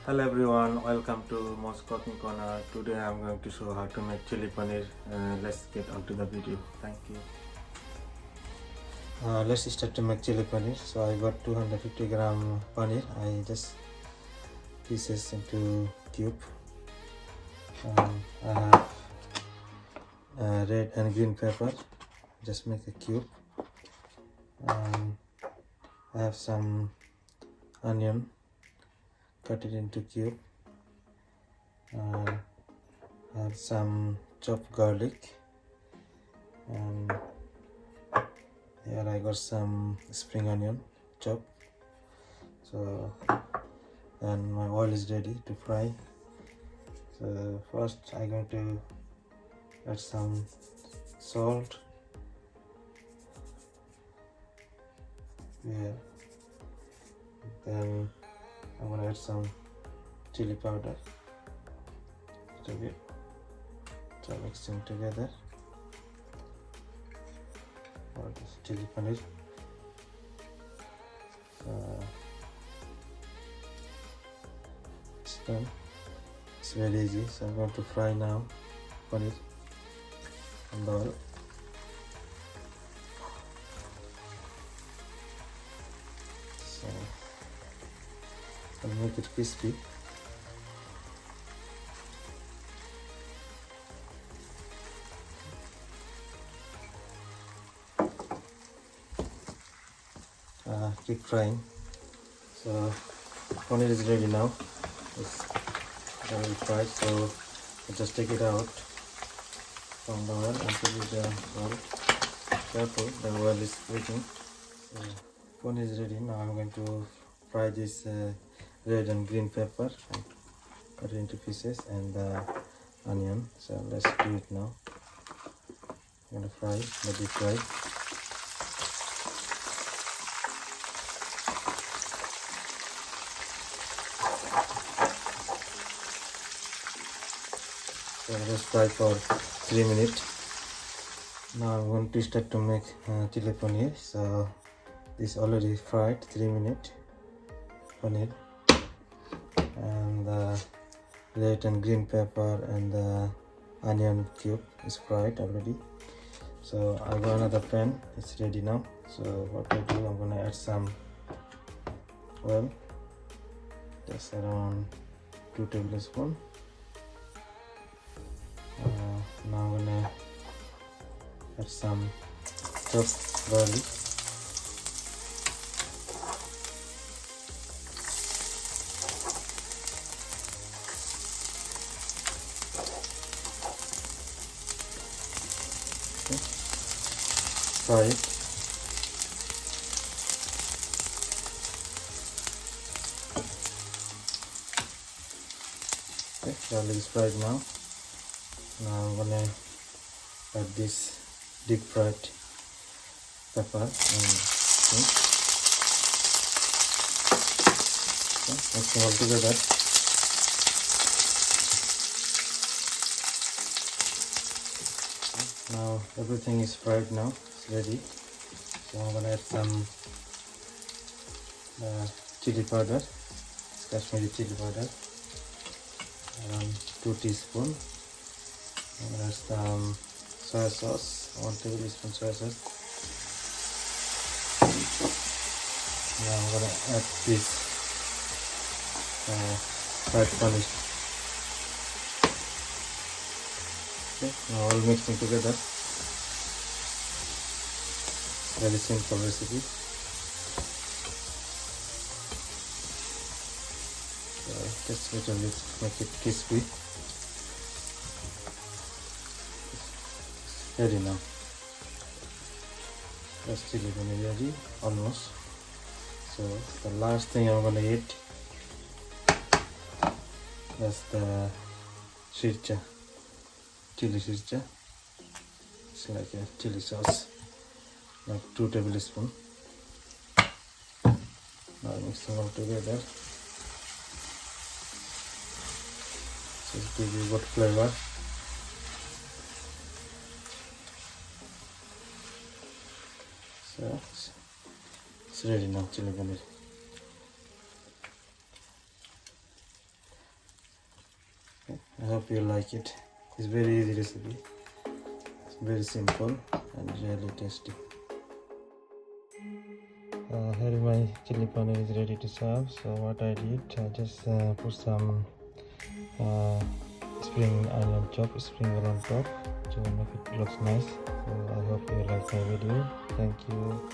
Hello everyone, welcome to Most Cooking Corner. Today I'm going to show how to make chili paneer. Let's get on to the video. Thank you. Let's start to make chili paneer. So I got 250 gram paneer. I just pieces into cube. I have red and green pepper. Just make a cube. I have some onion. Cut it into cube. Add some chopped garlic, and here I got some spring onion chopped. So and my oil is ready to fry. So first I'm going to add some salt here. Then I'm gonna add some chili powder. So mixing together for this chili paneer. It's done. It's very easy. So I'm going to fry now paneer in the oil. So I'll make it crispy. Keep frying. So paneer is ready now. It's already fried, so I just take it out from the oil and put it in the oil. Careful, the oil is breaking. So paneer is ready. Now I'm going to fry this red and green pepper and cut it into pieces, and the onion. So let's do it now. I'm gonna fry, let it fry. So let's fry for 3 minutes. Now I'm going to start to make chili paneer. So this already fried 3 minutes paneer, and the red and green pepper and the onion cube is fried already. So I got another pan. It's ready now. So what I do, I'm gonna add some oil, just around 2 tablespoons. Now I'm gonna add some chopped garlic. Okay. Fry it. Okay, garlic is fried now. Now I'm gonna add this deep fried pepper and mixing all together. Now everything is fried now, it's ready. So I'm gonna add some chili powder, Kashmiri chili powder, around 2 teaspoons. I'm gonna add some soy sauce, 1 tablespoon soy sauce. Now I'm gonna add this fried paneer. Okay, now all mixing together. Very simple recipe. So just little bit make it crispy. Ready now. That's chili paneer ready, almost. So the last thing I'm gonna eat, that's the sriracha, chili sriracha. It's like a chili sauce, like 2 tablespoons. Now mixing all together. So it gives you good flavor. So it's ready now, chili paneer. I hope you like it. It's very easy recipe. It's very simple and really tasty. Here my chili paneer is ready to serve. So what I did, I just put some spring onion chop, sprinkle on top to make it looks nice. So I hope you like my video. Thank you.